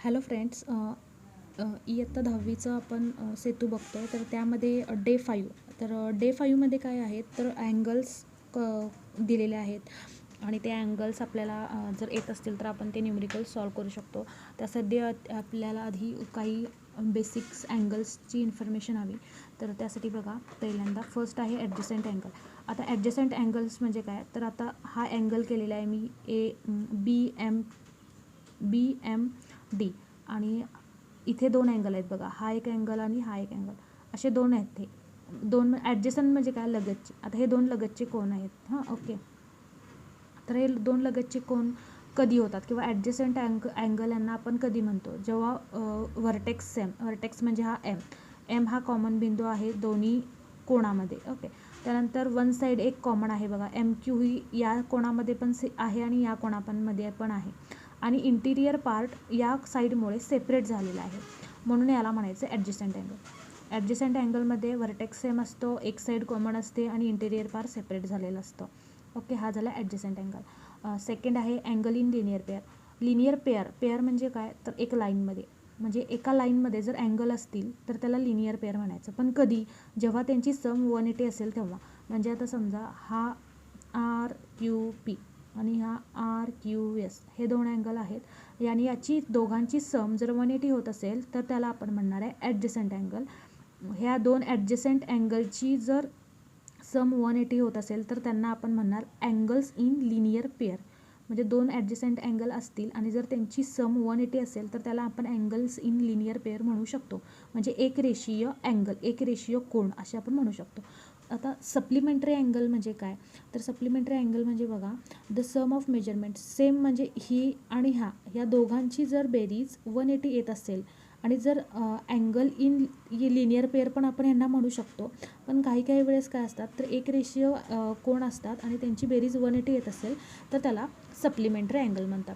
Hello friends, इयत्ता 10वीचं आपण सेतू बघतो आहे. तर त्यामध्ये डे 5. तर डे 5मध्ये काय आहेत तर अँगल्स क दिलेले आहेत आणि ते अँगल्स आपल्याला जर येत असतील तर आपण ते न्यूमेरिकल सॉल्व करू शकतो. त्यासाठी आपल्याला आधी काही बेसिक्स अँगल्सची इन्फॉर्मेशन हवी. तर त्यासाठी बघा, पहिल्यांदा फर्स्ट आहे ॲडजसंट अँगल. आता ॲडजसंट अँगल्स म्हणजे काय, तर आता हा अँगल केलेला आहे मी बी एम डी, आणि इथे दोन अँगल आहेत बघा, हा एक अँगल आणि हा एक अँगल, असे दोन आहेत. ते दोन ॲडजसंट म्हणजे काय, लगतचे. आता हे दोन लगतचे कोण आहेत. ओके. तर हे दोन लगतचे कोण कधी होतात किंवा ॲडजसंट अँगल यांना आपण कधी म्हणतो, जेव्हा व्हर्टेक्स म्हणजे हा एम हा कॉमन बिंदू आहे दोन्ही कोणामध्ये. ओके. त्यानंतर वन साईड एक कॉमन आहे बघा, MQ ही या कोणामध्ये पण आहे आणि या कोणामध्ये पण आहे, आणि इंटिरियर पार्ट या साईडमुळे सेपरेट झालेला आहे, म्हणून याला म्हणायचं ॲडजसंट अँगल. ॲडजसंट अँगलमध्ये व्हर्टेक्स सेम असतो, एक साईड कॉमन असते आणि इंटिरियर पार्ट सेपरेट झालेलं असतं. ओके, हा झाला ॲडजसंट अँगल. सेकंड आहे angle in linear pair. Linear pair म्हणजे काय, तर एक लाईनमध्ये, म्हणजे एका लाईनमध्ये जर अँगल असतील तर त्याला लिनियर पेअर म्हणायचं. पण कधी, जेव्हा त्यांची सम 180 असेल तेव्हा. म्हणजे आता समजा हा RQP आणि हा RQS हे दोन अँगल आहेत, आणि याची दोघांची सम जर 180 होत असेल तर त्याला आपण म्हणणार आहे ॲडजसंट अँगल. ह्या दोन ॲडजसंट अँगलची जर सम 180 होत असेल तर त्यांना आपण म्हणणार अँगल्स इन लिनियर पेअर. म्हणजे दोन ॲडजसंट अँगल असतील आणि जर त्यांची सम 180 असेल तर त्याला आपण अँगल्स इन लिनियर पेअर म्हणू शकतो. म्हणजे एक रेषीय अँगल, एक रेषीय कोन असे आपण म्हणू शकतो. आता सप्लिमेंटरी अँगल म्हणजे काय, तर सप्लिमेंटरी अँगल म्हणजे बघा, the sum of measurement same, म्हणजे ही आणि ह्या दोघांची जर बेरीज 180 येत असेल, आणि जर अँगल इन लिनियर पेअर पण आपण यांना म्हणू शकतो. पण काही वेळेस काय असतात, तर एक रेषीय कोण असतात आणि त्यांची बेरीज 180 येत असेल तर त्याला सप्लिमेंटरी अँगल म्हणतात.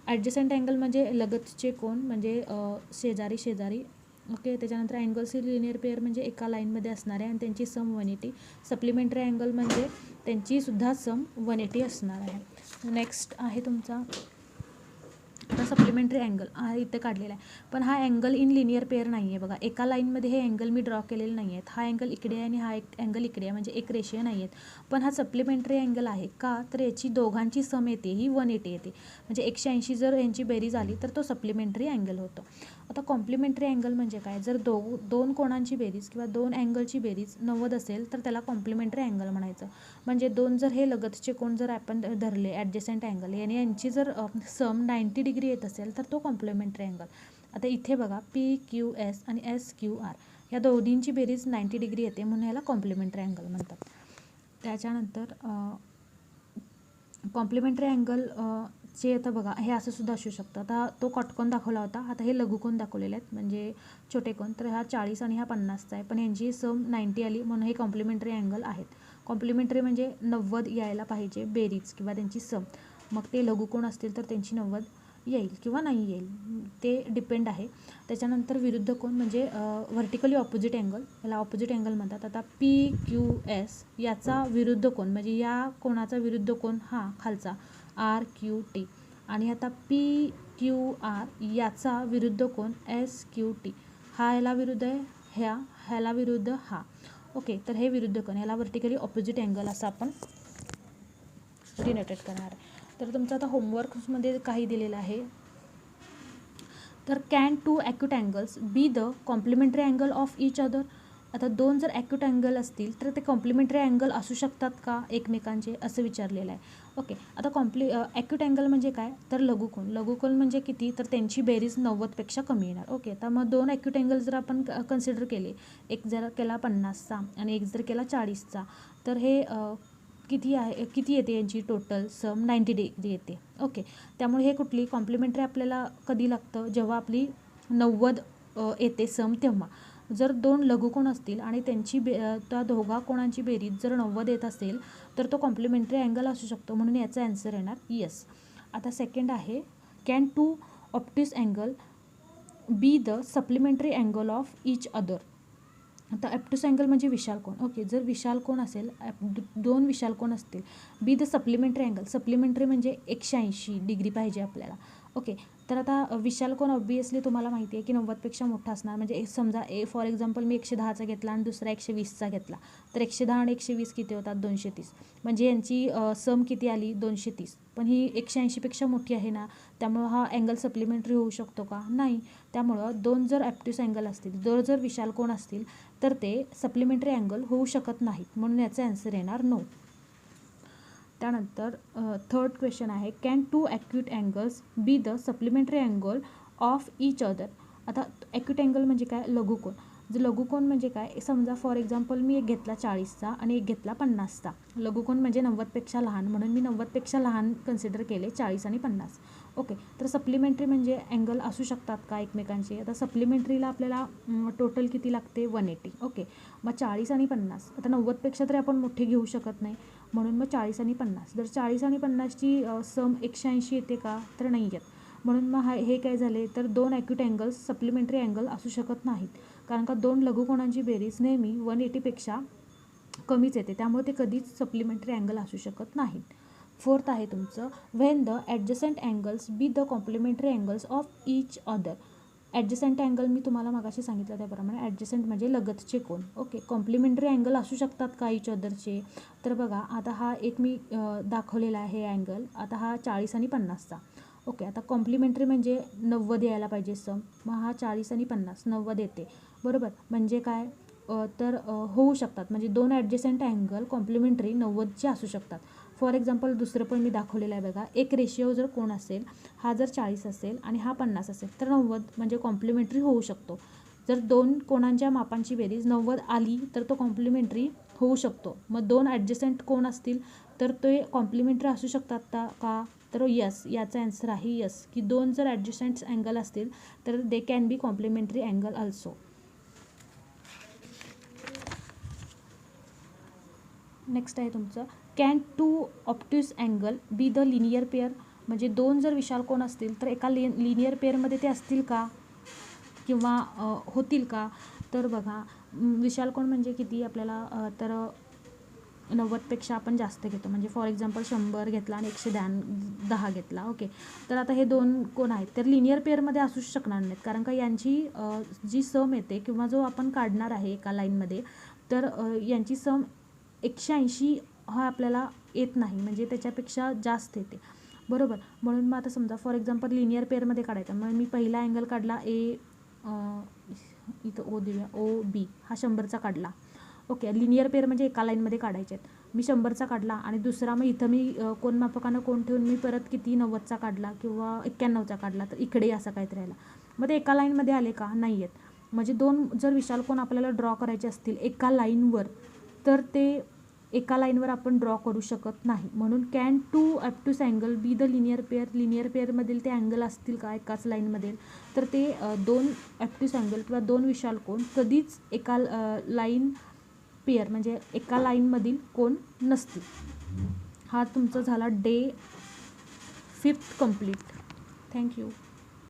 ॲडजसंट अँगल म्हणजे लगतचे कोण, म्हणजे शेजारी. ओके. त्याच्यानंतर अँगल्स इन लिनियर पेअर म्हणजे एका लाईनमध्ये असणारे आणि त्यांची सम 180. सप्लिमेंटरी अँगल म्हणजे त्यांची सुद्धा सम 180 असणार आहे. नेक्स्ट आहे तुमचा आता सप्लिमेंटरी अँगल हा इथे काढलेला आहे, पण हा अँगल इन लिनियर पेअर नाही आहे बघा. एका लाईनमध्ये हे अँगल मी ड्रॉ केलेले नाही आहेत. हा अँगल इकडे आहे आणि हा एक अँगल इकडे आहे, म्हणजे एक रेषीय नाही आहेत. पण हा सप्लिमेंटरी अँगल आहे का, तर याची दोघांची सम येते ही 180 येते, म्हणजे 180 जर यांची बेरीज आली तर तो सप्लिमेंटरी अँगल होतो. आता कॉम्प्लिमेंटरी अँगल म्हणजे काय, जर दोन कोणांची बेरीज किंवा दोन अँगलची बेरीज 90 असेल तर त्याला कॉम्प्लिमेंटरी अँगल म्हणायचं. म्हणजे दोन जर हे लगतचे कोण जर आपण धरले ॲडजसंट अँगल, आणि यांची जर सम 90 डिग्री येत असेल तर तो कॉम्प्लिमेंटरी अँगल. आता इथे बघा, PQS आणि SQR या दोन्हींची बेरीज 90 डिग्री येते, म्हणून याला कॉम्प्लिमेंटरी अँगल म्हणतात. त्याच्यानंतर कॉम्प्लिमेंटरी अँगल चे आता बघा, हे असं सुद्धा असू शकतं. आता तो कटकोन दाखवला होता, आता हे लघुकोन दाखवलेले आहेत म्हणजे छोटे कोन. तर हा 40 आणि हा 50चा आहे, पण यांची सम 90 आली म्हणून हे कॉम्प्लिमेंटरी अँगल आहेत. कॉम्प्लिमेंटरी म्हणजे 90 यायला पाहिजे बेरीज किंवा त्यांची सम. मग ते लघुकोन असतील तर त्यांची 90 येईल किंवा नाही येईल, ते डिपेंड आहे. त्याच्यानंतर विरुद्ध कोन म्हणजे व्हर्टिकली ऑपोजिट अँगल, याला ऑपोजिट अँगल म्हणतात. आता PQS याचा विरुद्ध कोन, म्हणजे या कोणाचा विरुद्ध कोन हा खालचा RQT, आणि आता PQR याचा विरुद्ध कोन SQT. हा ह्याला विरुद्ध आहे, ह्याला विरुद्ध हा. ओके. तर हे विरुद्ध कोन, ह्याला व्हर्टिकली ऑपोजिट अँगल असं आपण डिनोटेट करणार आहे. तर तुमचं आता होमवर्कमध्ये काही दिलेलं आहे, तर can two acute angles be the complementary angle of each other. आता दोन जर ॲक्यूट अँगल असतील तर ते कॉम्प्लिमेंटरी अँगल असू शकतात का एकमेकांचे, असं विचारलेलं आहे. ओके. आता ॲक्यूट अँगल म्हणजे काय, तर लघुकोन म्हणजे किती, तर त्यांची बेरीज 90पेक्षा कमी येणार. ओके. तर मग दोन ॲक्यूट अँगल जर आपण कन्सिडर केले, एक जर केला 50चा आणि एक जर केला 40चा, तर हे किती येते यांची टोटल सम 90 डिग्री येते. ओके. त्यामुळे हे कुठली कॉम्प्लिमेंटरी आपल्याला कधी लागतं, जेव्हा आपली 90 येते सम तेव्हा. जर दोन लघुकोन असतील आणि त्यांची त्या दोघा कोणांची बेरीज जर 90 येत असेल तर तो कॉम्प्लिमेंटरी अँगल असू शकतो, म्हणून याचा आन्सर येणार येस. आता सेकंड आहे, can two obtuse angle be the supplementary angle of each other. आता ॲप्टूस अँगल म्हणजे विशाल कोन. ओके. जर विशाल कोन असेल, दोन विशाल कोन असतील, बी द सप्लिमेंटरी अँगल. सप्लिमेंटरी म्हणजे 180 डिग्री पाहिजे आपल्याला. ओके. तर आता विशाल कोन ऑब्वियसली तुम्हाला माहिती आहे की 90पेक्षा मोठा असणार. म्हणजे समजा फॉर एक्झाम्पल मी 110चा घेतला आणि दुसरा 120चा घेतला, तर 110 आणि 120 किती होतात? 230. म्हणजे यांची सम किती आली? 230. पण ही 180पेक्षा मोठी आहे ना, त्यामुळं हा अँगल सप्लिमेंटरी होऊ शकतो का? नाही. त्यामुळं दोन जर ॲप्ट्यूस अँगल असतील, जर विशाल कोन असतील, तर ते सप्लिमेंटरी अँगल होऊ शकत नाहीत. म्हणून याचा ॲन्सर येणार नो. त्यानंतर थर्ड क्वेश्चन आहे, can two acute angles be the supplementary angle of each other. आता ॲक्यूट अँगल म्हणजे काय? लघुकोन. जर लघुकोन म्हणजे काय? समजा फॉर एक्झाम्पल मी एक घेतला 40चा आणि एक घेतला 50चा. लघुकोन म्हणजे 90पेक्षा लहान, म्हणून मी 90पेक्षा लहान कन्सिडर केले 40 आणि 50. ओके. तर सप्लिमेंटरी म्हणजे अँगल असू शकतात का एकमेकांचे? आता सप्लिमेंटरीला आपल्याला टोटल किती लागते? 180. ओके. मग 40 आणि 50, आता 90पेक्षा तरी आपण मोठे घेऊ शकत नाही, म्हणून मग 40 आणि 50. जर 40 आणि 50ची सम 180 येते का? तर नाही येत. म्हणून मग हे काय झाले? तर दोन ॲक्यूट अँगल्स सप्लिमेंटरी अँगल असू शकत नाहीत, कारण का दोन लघुकोणांची बेरीज नेहमी 180पेक्षा कमीच येते, त्यामुळे ते कधीच सप्लिमेंटरी अँगल असू शकत नाहीत. फोर्थ आहे तुमचं, when the adjacent angles be the complementary angles of each other. Adjacent angle मी तुम्हाला मगाशी सांगितलं त्याप्रमाणे ॲडजसंट म्हणजे लगतचे कोन. ओके. कॉम्प्लिमेंटरी अँगल असू शकतात का ईच अदरचे? तर बघा, आता हा एक मी दाखवलेला आहे अँगल. आता हा 40 आणि 50चा. ओके. आता कॉम्प्लिमेंटरी म्हणजे 90 यायला पाहिजे सम. मग हा 40 आणि 50 90 येते, बरोबर. म्हणजे काय? तर होऊ शकतात, म्हणजे दोन ॲडजसंट अँगल कॉम्प्लिमेंटरी 90चे असू शकतात. फॉर एक्झाम्पल दुसरं पण मी दाखवलेलं आहे बघा. एक रेशिओ जर कोण असेल, हा जर 40 असेल आणि हा 50 असेल, तर 90 म्हणजे कॉम्प्लिमेंटरी होऊ शकतो. जर दोन कोणांच्या मापांची बेरीज 90 आली तर तो कॉम्प्लिमेंटरी होऊ शकतो. मग दोन ॲडजसंट कोण असतील तर ते कॉम्प्लिमेंटरी असू शकतात का? तर यस. याचा ॲन्सर आहे यस, की दोन जर ॲडजसंट अँगल असतील तर they can be complementary angle also. Next आहे तुमचं, can two obtuse angle be the linear pair. म्हणजे दोन जर विशाल कोन असतील तर एका लिनियर पेअरमध्ये ते असतील का किंवा होतील का? तर बघा, विशाल कोन म्हणजे किती आपल्याला? तर 90पेक्षा आपण जास्त घेतो, म्हणजे फॉर एक्झाम्पल 100 घेतला आणि 110 घेतला. ओके. तर आता हे दोन कोण आहेत तर लिनियर पेअरमध्ये असूच शकणार नाहीत, कारण का यांची जी सम येते किंवा जो आपण काढणार आहे एका लाईनमध्ये, तर यांची सम 180 हा आपल्याला येत नाही, म्हणजे त्याच्यापेक्षा जास्त येते, बरोबर. म्हणून मग आता समजा फॉर एक्झाम्पल लिनियर पेअरमध्ये काढायचा, मग मी पहिला अँगल काढला इथं ओ देऊया, OB हा 100चा काढला. ओके. लिनियर पेअर म्हणजे एका लाईनमध्ये काढायचे आहेत. मी 100चा काढला आणि दुसरा मग इथं मी कोन मापकानं कोण ठेवून मी परत किती 90चा काढला किंवा 91चा काढला, तर इकडे असं काहीतरी राहिला. मग ते एका लाईनमध्ये आले का? नाही आहेत. म्हणजे दोन जर विशाल कोन आपल्याला ड्रॉ करायचे असतील एका लाईनवर, तर ते एका लाईनवर आपण ड्रॉ करू शकत नाही. म्हणून can two obtuse angle be the linear pair. Linear पेअरमधील ते अँगल असतील का एकाच लाईनमध्ये, तर ते दोन ऑप्ट्यूस अँगल किंवा दोन विशाल कोन कधीच एका लाईन पेअर म्हणजे एका लाईनमधील कोन नसतील. हा तुमचा झाला डे 5 कंप्लीट. थँक्यू.